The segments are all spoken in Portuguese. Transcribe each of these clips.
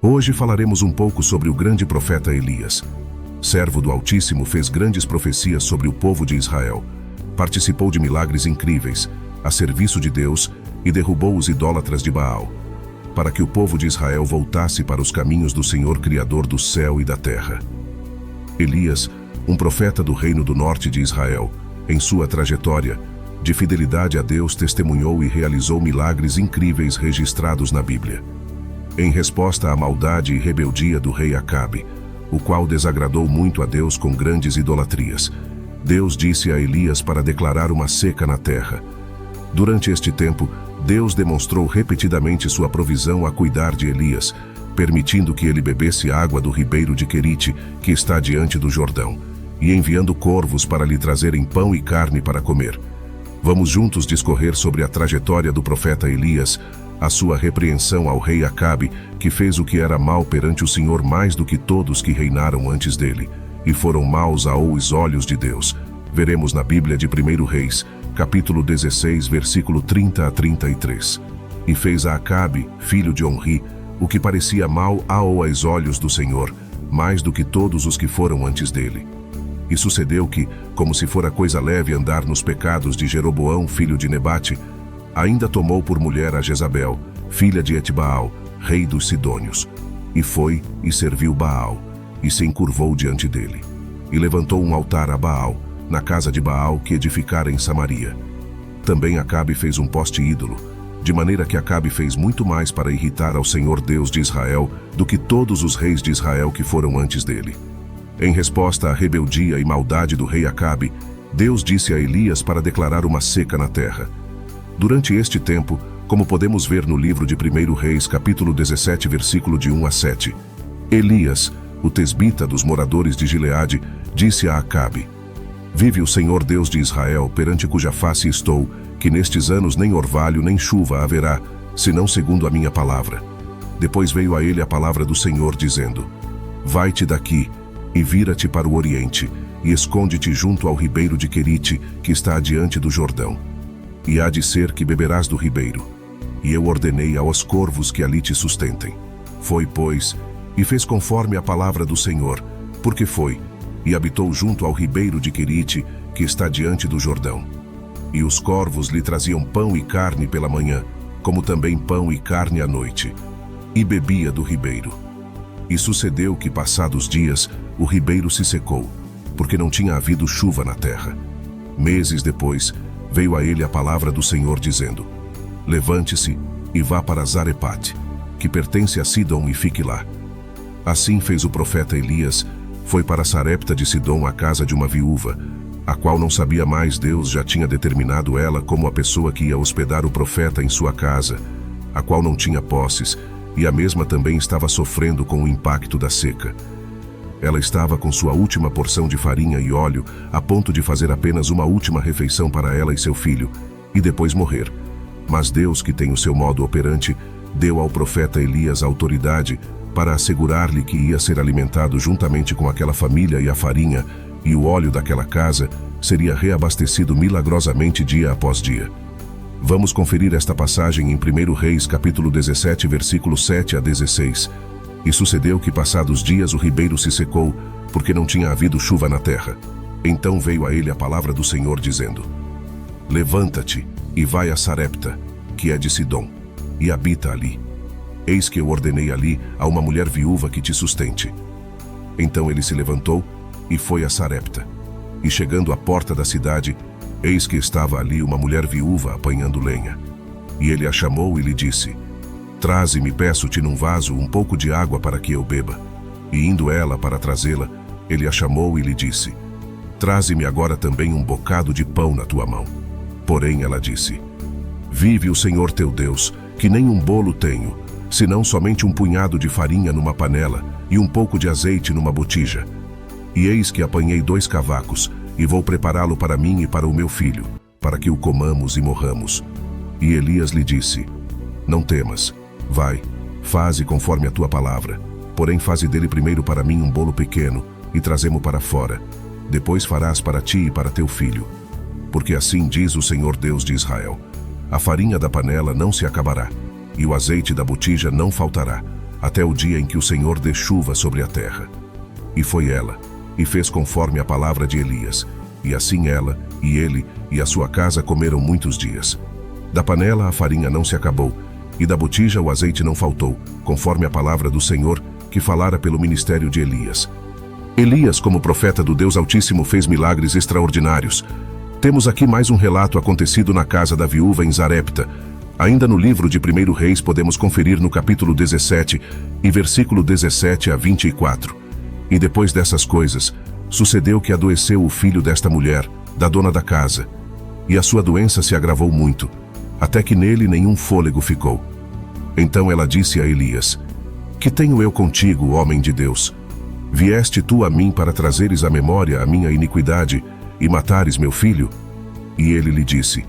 Hoje falaremos um pouco sobre o grande profeta Elias. Servo do Altíssimo, fez grandes profecias sobre o povo de Israel. Participou de milagres incríveis, a serviço de Deus, e derrubou os idólatras de Baal, para que o povo de Israel voltasse para os caminhos do Senhor Criador do céu e da terra. Elias, um profeta do reino do norte de Israel, em sua trajetória de fidelidade a Deus, testemunhou e realizou milagres incríveis registrados na Bíblia. Em resposta à maldade e rebeldia do rei Acabe, o qual desagradou muito a Deus com grandes idolatrias, Deus disse a Elias para declarar uma seca na terra. Durante este tempo, Deus demonstrou repetidamente sua provisão a cuidar de Elias, permitindo que ele bebesse água do ribeiro de Querite, que está diante do Jordão, e enviando corvos para lhe trazerem pão e carne para comer. Vamos juntos discorrer sobre a trajetória do profeta Elias, a sua repreensão ao rei Acabe, que fez o que era mal perante o Senhor mais do que todos que reinaram antes dele, e foram maus aos olhos de Deus. Veremos na Bíblia de 1 Reis, capítulo 16, versículo 30 a 33. E fez a Acabe, filho de Onri, o que parecia mal aos olhos do Senhor, mais do que todos os que foram antes dele. E sucedeu que, como se fora coisa leve andar nos pecados de Jeroboão, filho de Nebate, ainda tomou por mulher a Jezabel, filha de Etbaal, rei dos Sidônios. E foi e serviu Baal, e se encurvou diante dele. E levantou um altar a Baal, na casa de Baal que edificara em Samaria. Também Acabe fez um poste ídolo, de maneira que Acabe fez muito mais para irritar ao Senhor Deus de Israel do que todos os reis de Israel que foram antes dele. Em resposta à rebeldia e maldade do rei Acabe, Deus disse a Elias para declarar uma seca na terra. Durante este tempo, como podemos ver no livro de 1 Reis, capítulo 17, versículo de 1 a 7, Elias, o tesbita dos moradores de Gileade, disse a Acabe: Vive o Senhor Deus de Israel, perante cuja face estou, que nestes anos nem orvalho nem chuva haverá, senão segundo a minha palavra. Depois veio a ele a palavra do Senhor, dizendo: Vai-te daqui, e vira-te para o oriente, e esconde-te junto ao ribeiro de Querite, que está adiante do Jordão. E há de ser que beberás do ribeiro. E eu ordenei aos corvos que ali te sustentem. Foi, pois, e fez conforme a palavra do Senhor, porque foi, e habitou junto ao ribeiro de Querite, que está diante do Jordão. E os corvos lhe traziam pão e carne pela manhã, como também pão e carne à noite. E bebia do ribeiro. E sucedeu que, passados dias, o ribeiro se secou, porque não tinha havido chuva na terra. Meses depois, veio a ele a palavra do Senhor, dizendo: Levante-se e vá para Zarepate, que pertence a Sidom, e fique lá. Assim fez o profeta Elias, foi para Sarepta de Sidom, a casa de uma viúva, a qual não sabia mais. Deus já tinha determinado ela como a pessoa que ia hospedar o profeta em sua casa, a qual não tinha posses, e a mesma também estava sofrendo com o impacto da seca. Ela estava com sua última porção de farinha e óleo, a ponto de fazer apenas uma última refeição para ela e seu filho, e depois morrer. Mas Deus, que tem o seu modo operante, deu ao profeta Elias autoridade para assegurar-lhe que ia ser alimentado juntamente com aquela família, e a farinha e o óleo daquela casa seria reabastecido milagrosamente dia após dia. Vamos conferir esta passagem em 1 Reis, capítulo 17, versículo 7 a 16. E sucedeu que, passados dias, o ribeiro se secou, porque não tinha havido chuva na terra. Então veio a ele a palavra do Senhor, dizendo: Levanta-te e vai a Sarepta, que é de Sidom, e habita ali. Eis que eu ordenei ali a uma mulher viúva que te sustente. Então ele se levantou e foi a Sarepta. E chegando à porta da cidade, eis que estava ali uma mulher viúva apanhando lenha. E ele a chamou e lhe disse: Traze-me, peço-te, num vaso um pouco de água para que eu beba. E indo ela para trazê-la, ele a chamou e lhe disse: Traze-me agora também um bocado de pão na tua mão. Porém ela disse: Vive o Senhor teu Deus, que nem um bolo tenho, senão somente um punhado de farinha numa panela e um pouco de azeite numa botija. E eis que apanhei 2 cavacos, e vou prepará-lo para mim e para o meu filho, para que o comamos e morramos. E Elias lhe disse: Não temas, vai, faze conforme a tua palavra, porém faze dele primeiro para mim um bolo pequeno, e trazemo para fora. Depois farás para ti e para teu filho. Porque assim diz o Senhor Deus de Israel: a farinha da panela não se acabará, e o azeite da botija não faltará, até o dia em que o Senhor dê chuva sobre a terra. E foi ela, e fez conforme a palavra de Elias, e assim ela, e ele, e a sua casa comeram muitos dias. Da panela a farinha não se acabou, e da botija o azeite não faltou, conforme a palavra do Senhor, que falara pelo ministério de Elias. Elias, como profeta do Deus Altíssimo, fez milagres extraordinários. Temos aqui mais um relato acontecido na casa da viúva em Zarepta. Ainda no livro de 1 Reis podemos conferir no capítulo 17, e versículo 17 a 24. E depois dessas coisas, sucedeu que adoeceu o filho desta mulher, da dona da casa, e a sua doença se agravou muito, até que nele nenhum fôlego ficou. Então ela disse a Elias: Que tenho eu contigo, homem de Deus? Vieste tu a mim para trazeres à memória a minha iniquidade e matares meu filho? E ele lhe disse: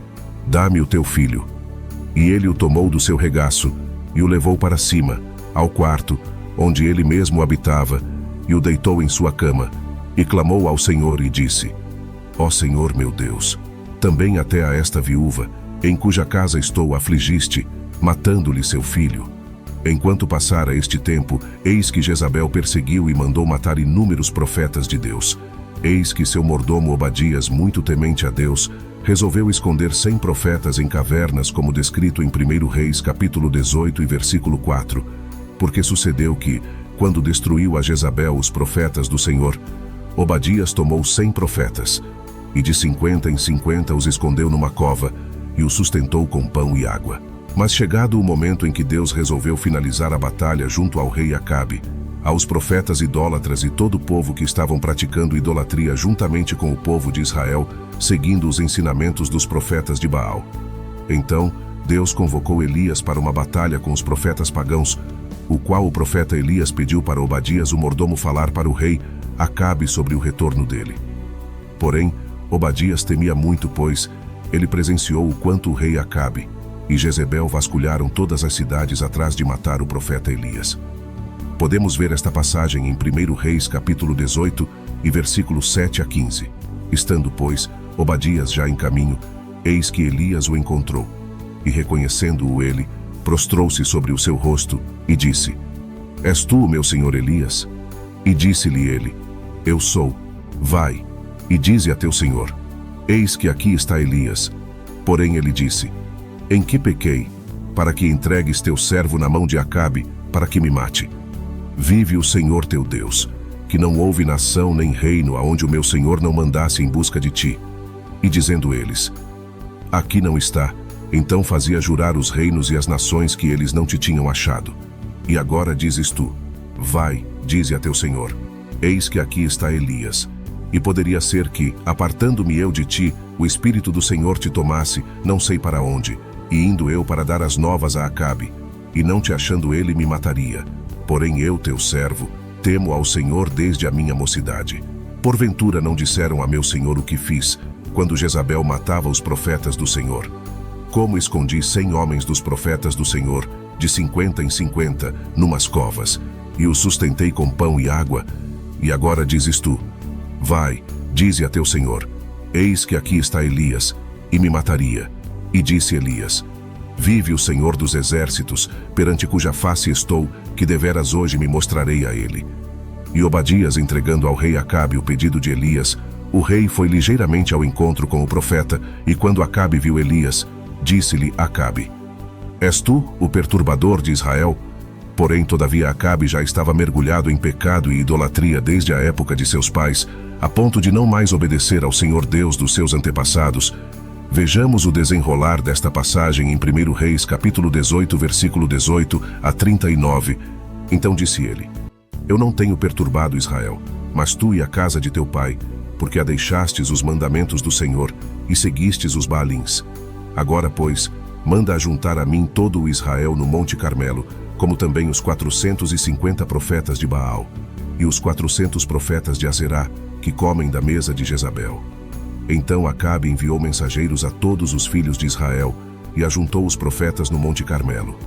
Dá-me o teu filho. E ele o tomou do seu regaço e o levou para cima, ao quarto, onde ele mesmo habitava, e o deitou em sua cama, e clamou ao Senhor e disse: Ó Senhor meu Deus, também até a esta viúva, em cuja casa estou, afligiste, matando-lhe seu filho. Enquanto passara este tempo, eis que Jezabel perseguiu e mandou matar inúmeros profetas de Deus. Eis que seu mordomo Obadias, muito temente a Deus, resolveu esconder 100 profetas em cavernas, como descrito em 1 Reis capítulo 18 e versículo 4. Porque sucedeu que, quando destruiu a Jezabel os profetas do Senhor, Obadias tomou 100 profetas, e de 50 em 50 os escondeu numa cova, e os sustentou com pão e água. Mas chegado o momento em que Deus resolveu finalizar a batalha junto ao rei Acabe, aos profetas idólatras e todo o povo que estavam praticando idolatria juntamente com o povo de Israel, seguindo os ensinamentos dos profetas de Baal. Então, Deus convocou Elias para uma batalha com os profetas pagãos, o qual o profeta Elias pediu para Obadias, o mordomo, falar para o rei Acabe sobre o retorno dele. Porém, Obadias temia muito, pois ele presenciou o quanto o rei Acabe e Jezebel vasculharam todas as cidades atrás de matar o profeta Elias. Podemos ver esta passagem em 1 Reis capítulo 18 e versículos 7 a 15. Estando, pois, Obadias já em caminho, eis que Elias o encontrou, e reconhecendo-o ele, prostrou-se sobre o seu rosto e disse: És tu, meu senhor Elias? E disse-lhe ele: Eu sou. Vai, e dize a teu senhor: Eis que aqui está Elias. Porém ele disse: Em que pequei, para que entregues teu servo na mão de Acabe, para que me mate? Vive o Senhor teu Deus, que não houve nação nem reino aonde o meu senhor não mandasse em busca de ti. E dizendo eles: Aqui não está, então fazia jurar os reinos e as nações que eles não te tinham achado. E agora dizes tu: Vai, dize a teu senhor: Eis que aqui está Elias. E poderia ser que, apartando-me eu de ti, o Espírito do Senhor te tomasse, não sei para onde, e indo eu para dar as novas a Acabe, e não te achando ele me mataria. Porém eu, teu servo, temo ao Senhor desde a minha mocidade. Porventura não disseram a meu senhor o que fiz, quando Jezabel matava os profetas do Senhor? Como escondi 100 homens dos profetas do Senhor, de 50 em 50, numas covas, e os sustentei com pão e água? E agora dizes tu: Vai, dize a teu senhor: Eis que aqui está Elias, e me mataria. E disse Elias: Vive o Senhor dos exércitos, perante cuja face estou, que deveras hoje me mostrarei a ele. E Obadias, entregando ao rei Acabe o pedido de Elias, o rei foi ligeiramente ao encontro com o profeta, e quando Acabe viu Elias, disse-lhe Acabe: És tu o perturbador de Israel? Porém, todavia, Acabe já estava mergulhado em pecado e idolatria desde a época de seus pais, a ponto de não mais obedecer ao Senhor Deus dos seus antepassados. Vejamos o desenrolar desta passagem em 1 Reis capítulo 18, versículo 18 a 39. Então disse ele: Eu não tenho perturbado Israel, mas tu e a casa de teu pai, porque deixastes os mandamentos do Senhor e seguistes os Baalins. Agora, pois, manda ajuntar a mim todo o Israel no Monte Carmelo, como também os 450 profetas de Baal, e os 400 profetas de Azerá, que comem da mesa de Jezabel. Então Acabe enviou mensageiros a todos os filhos de Israel, e ajuntou os profetas no Monte Carmelo.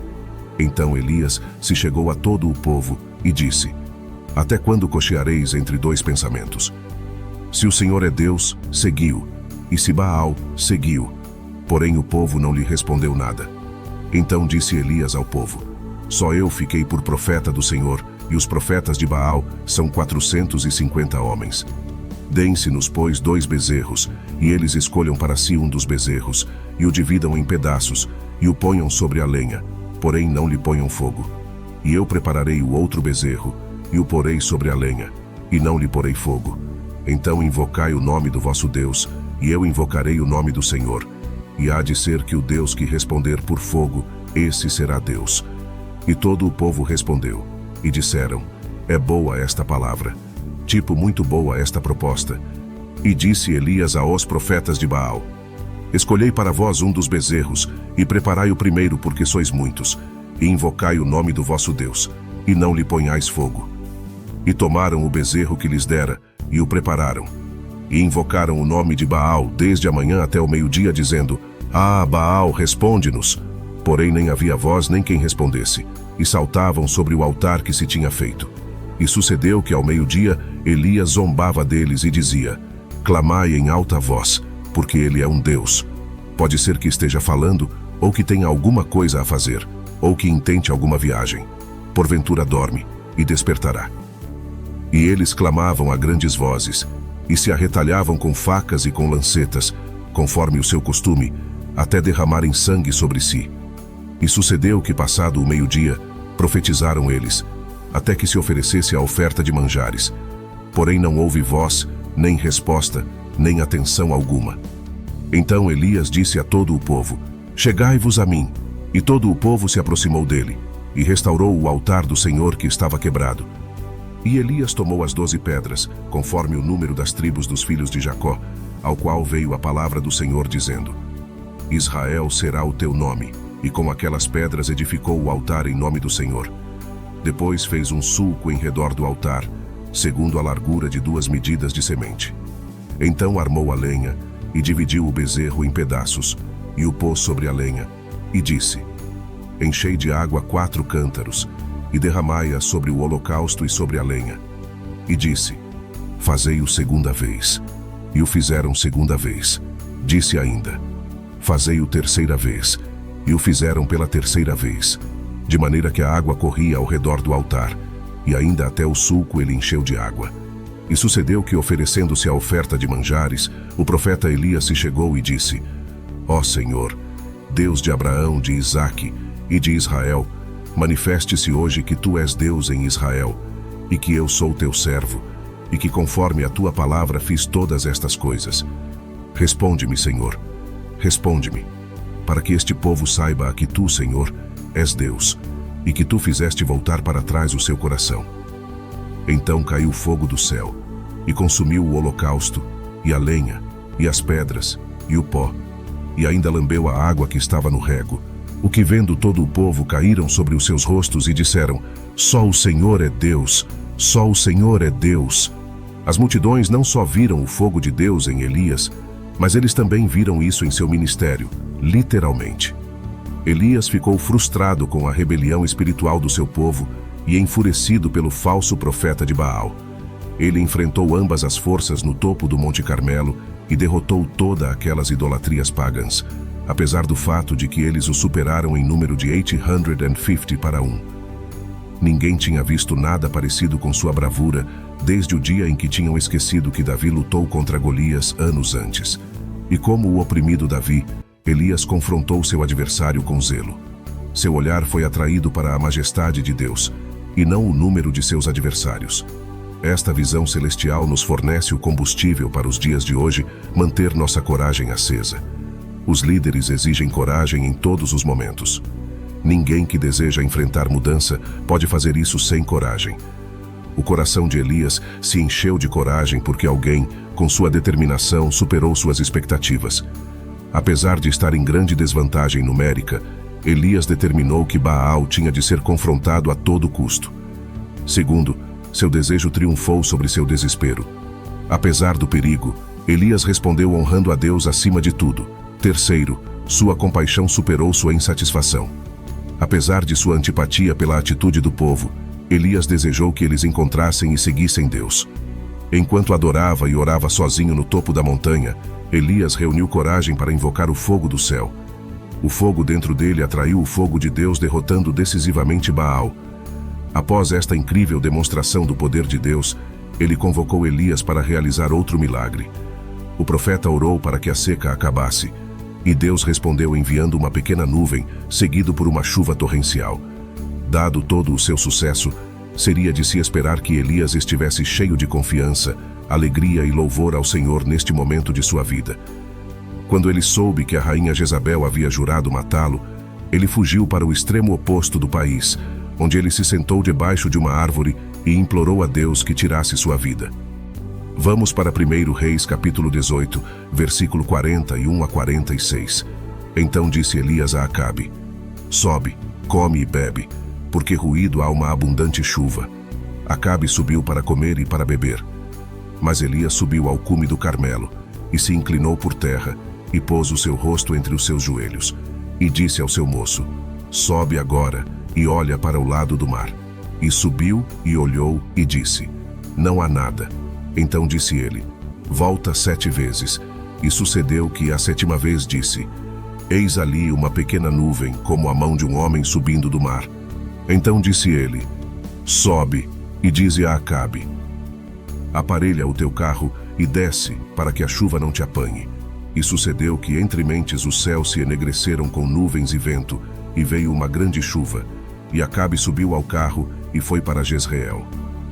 Então Elias se chegou a todo o povo, e disse: Até quando cocheareis entre dois pensamentos? Se o Senhor é Deus, segui-o, e se Baal, segui-o. Porém o povo não lhe respondeu nada. Então disse Elias ao povo: Só eu fiquei por profeta do Senhor, e os profetas de Baal são 450 homens. Deem-se-nos, pois, 2 bezerros, e eles escolham para si um dos bezerros, e o dividam em pedaços, e o ponham sobre a lenha, porém não lhe ponham fogo. E eu prepararei o outro bezerro, e o porei sobre a lenha, e não lhe porei fogo. Então invocai o nome do vosso Deus, e eu invocarei o nome do Senhor. E há de ser que o Deus que responder por fogo, esse será Deus. E todo o povo respondeu, e disseram, é boa esta palavra, tipo muito boa esta proposta. E disse Elias aos profetas de Baal, escolhei para vós um dos bezerros, e preparai o primeiro, porque sois muitos, e invocai o nome do vosso Deus, e não lhe ponhais fogo. E tomaram o bezerro que lhes dera, e o prepararam. E invocaram o nome de Baal desde a manhã até o meio-dia, dizendo, ah, Baal, responde-nos. Porém nem havia voz nem quem respondesse, e saltavam sobre o altar que se tinha feito. E sucedeu que ao meio-dia Elias zombava deles e dizia, clamai em alta voz, porque ele é um Deus. Pode ser que esteja falando, ou que tenha alguma coisa a fazer, ou que intente alguma viagem. Porventura dorme, e despertará. E eles clamavam a grandes vozes, e se arretalhavam com facas e com lancetas, conforme o seu costume, até derramarem sangue sobre si. E sucedeu que, passado o meio-dia, profetizaram eles, até que se oferecesse a oferta de manjares. Porém não houve voz, nem resposta, nem atenção alguma. Então Elias disse a todo o povo, chegai-vos a mim. E todo o povo se aproximou dele, e restaurou o altar do Senhor que estava quebrado. E Elias tomou as 12 pedras, conforme o número das tribos dos filhos de Jacó, ao qual veio a palavra do Senhor dizendo, Israel será o teu nome, e com aquelas pedras edificou o altar em nome do Senhor. Depois fez um sulco em redor do altar, segundo a largura de 2 medidas de semente. Então armou a lenha, e dividiu o bezerro em pedaços, e o pôs sobre a lenha, e disse, enchei de água 4 cântaros, e derramai-a sobre o holocausto e sobre a lenha. E disse, fazei-o segunda vez. E o fizeram segunda vez. Disse ainda, fazei-o terceira vez. E o fizeram pela terceira vez, de maneira que a água corria ao redor do altar, e ainda até o sulco ele encheu de água. E sucedeu que, oferecendo-se a oferta de manjares, o profeta Elias se chegou e disse, ó Senhor, Deus de Abraão, de Isaque e de Israel, manifeste-se hoje que tu és Deus em Israel, e que eu sou teu servo, e que conforme a tua palavra fiz todas estas coisas. Responde-me, Senhor, responde-me, para que este povo saiba que tu, Senhor, és Deus, e que tu fizeste voltar para trás o seu coração. Então caiu fogo do céu, e consumiu o holocausto, e a lenha, e as pedras, e o pó, e ainda lambeu a água que estava no rego, o que vendo todo o povo caíram sobre os seus rostos e disseram, só o Senhor é Deus, só o Senhor é Deus. As multidões não só viram o fogo de Deus em Elias, mas eles também viram isso em seu ministério, literalmente. Elias ficou frustrado com a rebelião espiritual do seu povo e enfurecido pelo falso profeta de Baal. Ele enfrentou ambas as forças no topo do Monte Carmelo e derrotou todas aquelas idolatrias pagãs, apesar do fato de que eles o superaram em número de 850 para 1. Ninguém tinha visto nada parecido com sua bravura desde o dia em que tinham esquecido que Davi lutou contra Golias anos antes. E como o oprimido Davi, Elias confrontou seu adversário com zelo. Seu olhar foi atraído para a majestade de Deus, e não o número de seus adversários. Esta visão celestial nos fornece o combustível para os dias de hoje manter nossa coragem acesa. Os líderes exigem coragem em todos os momentos. Ninguém que deseja enfrentar mudança pode fazer isso sem coragem. O coração de Elias se encheu de coragem porque alguém, com sua determinação, superou suas expectativas. Apesar de estar em grande desvantagem numérica, Elias determinou que Baal tinha de ser confrontado a todo custo. Segundo, seu desejo triunfou sobre seu desespero. Apesar do perigo, Elias respondeu honrando a Deus acima de tudo. Terceiro, sua compaixão superou sua insatisfação. Apesar de sua antipatia pela atitude do povo, Elias desejou que eles encontrassem e seguissem Deus. Enquanto adorava e orava sozinho no topo da montanha, Elias reuniu coragem para invocar o fogo do céu. O fogo dentro dele atraiu o fogo de Deus, derrotando decisivamente Baal. Após esta incrível demonstração do poder de Deus, ele convocou Elias para realizar outro milagre. O profeta orou para que a seca acabasse, e Deus respondeu enviando uma pequena nuvem, seguido por uma chuva torrencial. Dado todo o seu sucesso, seria de se esperar que Elias estivesse cheio de confiança, alegria e louvor ao Senhor neste momento de sua vida. Quando ele soube que a rainha Jezabel havia jurado matá-lo, ele fugiu para o extremo oposto do país, onde ele se sentou debaixo de uma árvore e implorou a Deus que tirasse sua vida. Vamos para 1 Reis capítulo 18, versículo 41 a 46. Então disse Elias a Acabe: sobe, come e bebe, porque ruído há uma abundante chuva. Acabe subiu para comer e para beber. Mas Elias subiu ao cume do Carmelo, e se inclinou por terra, e pôs o seu rosto entre os seus joelhos, e disse ao seu moço: sobe agora, e olha para o lado do mar. E subiu, e olhou, e disse: não há nada. Então disse ele: volta 7 vezes. E sucedeu que a 7ª vez disse: eis ali uma pequena nuvem, como a mão de um homem subindo do mar. Então disse ele: sobe, e dize a Acabe: aparelha o teu carro e desce, para que a chuva não te apanhe. E sucedeu que entre mentes os céus se enegreceram com nuvens e vento, e veio uma grande chuva. E Acabe subiu ao carro e foi para Jezreel.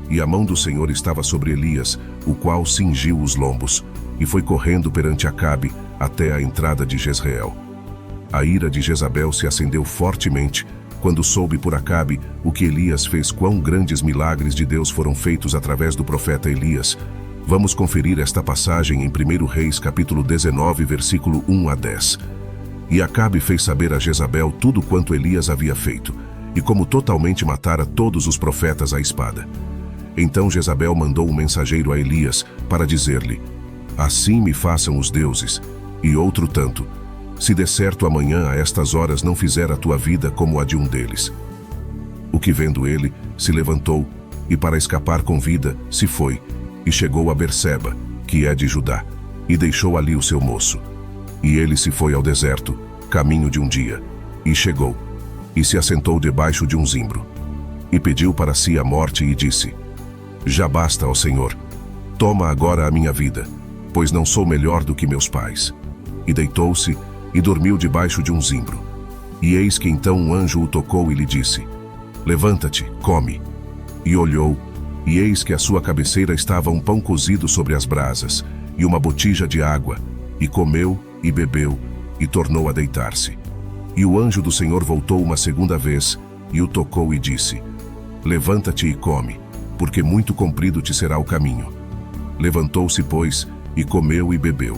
E a mão do Senhor estava sobre Elias, o qual cingiu os lombos, e foi correndo perante Acabe até a entrada de Jezreel. A ira de Jezabel se acendeu fortemente, quando soube por Acabe o que Elias fez, quão grandes milagres de Deus foram feitos através do profeta Elias. Vamos conferir esta passagem em 1 Reis capítulo 19, versículo 1 a 10. E Acabe fez saber a Jezabel tudo quanto Elias havia feito, e como totalmente matara todos os profetas à espada. Então Jezabel mandou um mensageiro a Elias para dizer-lhe: assim me façam os deuses, e outro tanto, se de certo amanhã a estas horas não fizer a tua vida como a de um deles. O que vendo ele, se levantou, e para escapar com vida, se foi, e chegou a Berseba, que é de Judá, e deixou ali o seu moço. E ele se foi ao deserto, caminho de um dia, e chegou, e se assentou debaixo de um zimbro. E pediu para si a morte e disse: já basta, ó Senhor, toma agora a minha vida, pois não sou melhor do que meus pais. E deitou-se, e dormiu debaixo de um zimbro. E eis que então um anjo o tocou e lhe disse: levanta-te, come. E olhou, e eis que à sua cabeceira estava um pão cozido sobre as brasas, e uma botija de água, e comeu, e bebeu, e tornou a deitar-se. E o anjo do Senhor voltou uma segunda vez, e o tocou e disse: levanta-te e come, porque muito comprido te será o caminho. Levantou-se, pois, e comeu e bebeu.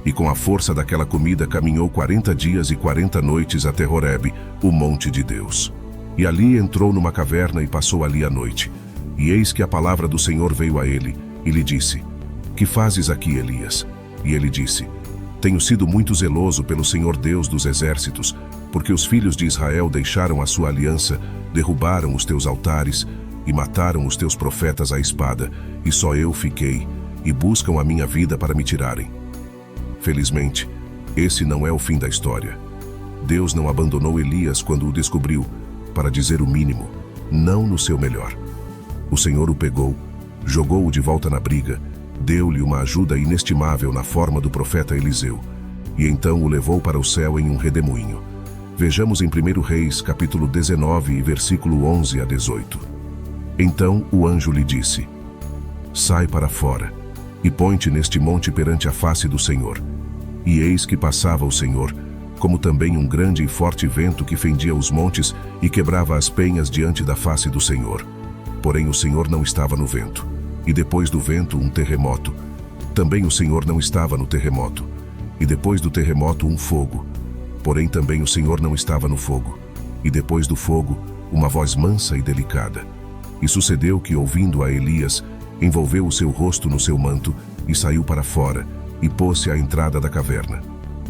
E com a força daquela comida caminhou 40 dias e 40 noites até Horebe, o monte de Deus. E ali entrou numa caverna e passou ali a noite. E eis que a palavra do Senhor veio a ele, e lhe disse: que fazes aqui, Elias? E ele disse: tenho sido muito zeloso pelo Senhor Deus dos exércitos, porque os filhos de Israel deixaram a sua aliança, derrubaram os teus altares, e mataram os teus profetas à espada, e só eu fiquei, e buscam a minha vida para me tirarem. Felizmente, esse não é o fim da história. Deus não abandonou Elias quando o descobriu, para dizer o mínimo, não no seu melhor. O Senhor o pegou, jogou-o de volta na briga, deu-lhe uma ajuda inestimável na forma do profeta Eliseu, e então o levou para o céu em um redemoinho. Vejamos em 1 Reis, capítulo 19, versículo 11 a 18. Então o anjo lhe disse: sai para fora, e põe-te neste monte perante a face do Senhor. E eis que passava o Senhor, como também um grande e forte vento que fendia os montes e quebrava as penhas diante da face do Senhor. Porém o Senhor não estava no vento. E depois do vento um terremoto. Também o Senhor não estava no terremoto. E depois do terremoto um fogo. Porém também o Senhor não estava no fogo. E depois do fogo, uma voz mansa e delicada. E sucedeu que, ouvindo a Elias, envolveu o seu rosto no seu manto e saiu para fora, e pôs-se à entrada da caverna.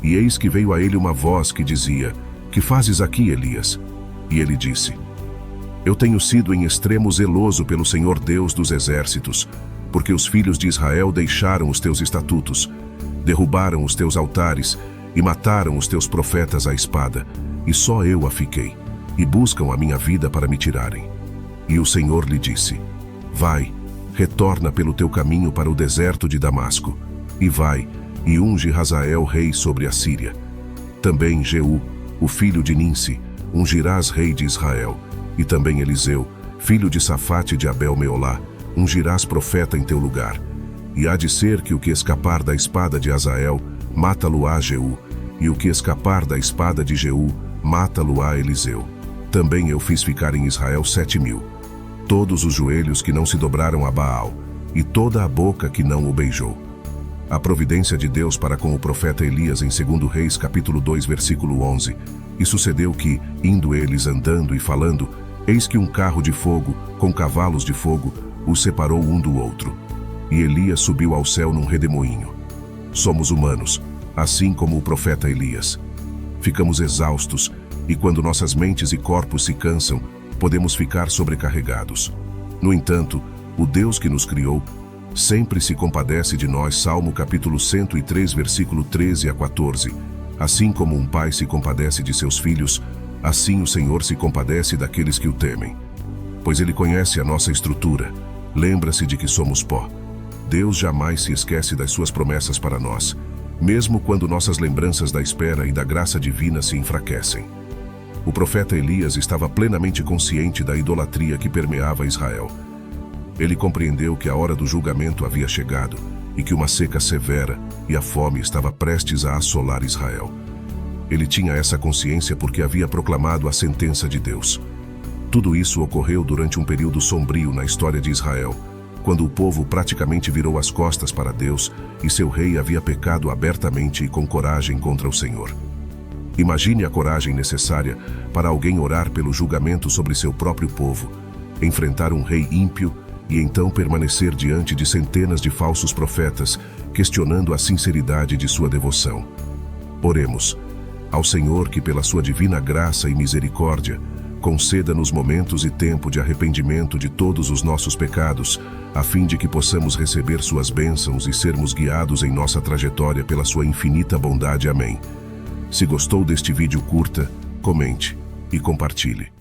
E eis que veio a ele uma voz que dizia: que fazes aqui, Elias? E ele disse: eu tenho sido em extremo zeloso pelo Senhor Deus dos exércitos, porque os filhos de Israel deixaram os teus estatutos, derrubaram os teus altares, e mataram os teus profetas à espada, e só eu a fiquei, e buscam a minha vida para me tirarem. E o Senhor lhe disse: Vai, retorna pelo teu caminho para o deserto de Damasco, e vai, e unge Hazael rei sobre a Síria. Também Jeú, o filho de Ninsi, ungirás rei de Israel, e também Eliseu, filho de Safate de Abel-Meolá, ungirás profeta em teu lugar. E há de ser que o que escapar da espada de Hazael, mata-lo-á Jeú, e o que escapar da espada de Jeú, mata-lo-á Eliseu. Também eu fiz ficar em Israel 7.000, todos os joelhos que não se dobraram a Baal, e toda a boca que não o beijou. A providência de Deus para com o profeta Elias em 2 Reis capítulo 2 versículo 11. E sucedeu que, indo eles andando e falando, eis que um carro de fogo, com cavalos de fogo, os separou um do outro. E Elias subiu ao céu num redemoinho. Somos humanos, assim como o profeta Elias. Ficamos exaustos, e quando nossas mentes e corpos se cansam, podemos ficar sobrecarregados. No entanto, o Deus que nos criou sempre se compadece de nós. Salmo capítulo 103, versículo 13 a 14. Assim como um pai se compadece de seus filhos, assim o Senhor se compadece daqueles que o temem. Pois Ele conhece a nossa estrutura, lembra-se de que somos pó. Deus jamais se esquece das suas promessas para nós, mesmo quando nossas lembranças da espera e da graça divina se enfraquecem. O profeta Elias estava plenamente consciente da idolatria que permeava Israel. Ele compreendeu que a hora do julgamento havia chegado e que uma seca severa e a fome estava prestes a assolar Israel. Ele tinha essa consciência porque havia proclamado a sentença de Deus. Tudo isso ocorreu durante um período sombrio na história de Israel, quando o povo praticamente virou as costas para Deus e seu rei havia pecado abertamente e com coragem contra o Senhor. Imagine a coragem necessária para alguém orar pelo julgamento sobre seu próprio povo, enfrentar um rei ímpio e então permanecer diante de centenas de falsos profetas, questionando a sinceridade de sua devoção. Oremos ao Senhor que, pela sua divina graça e misericórdia, conceda-nos momentos e tempo de arrependimento de todos os nossos pecados, a fim de que possamos receber suas bênçãos e sermos guiados em nossa trajetória pela sua infinita bondade. Amém. Se gostou deste vídeo, curta, comente e compartilhe.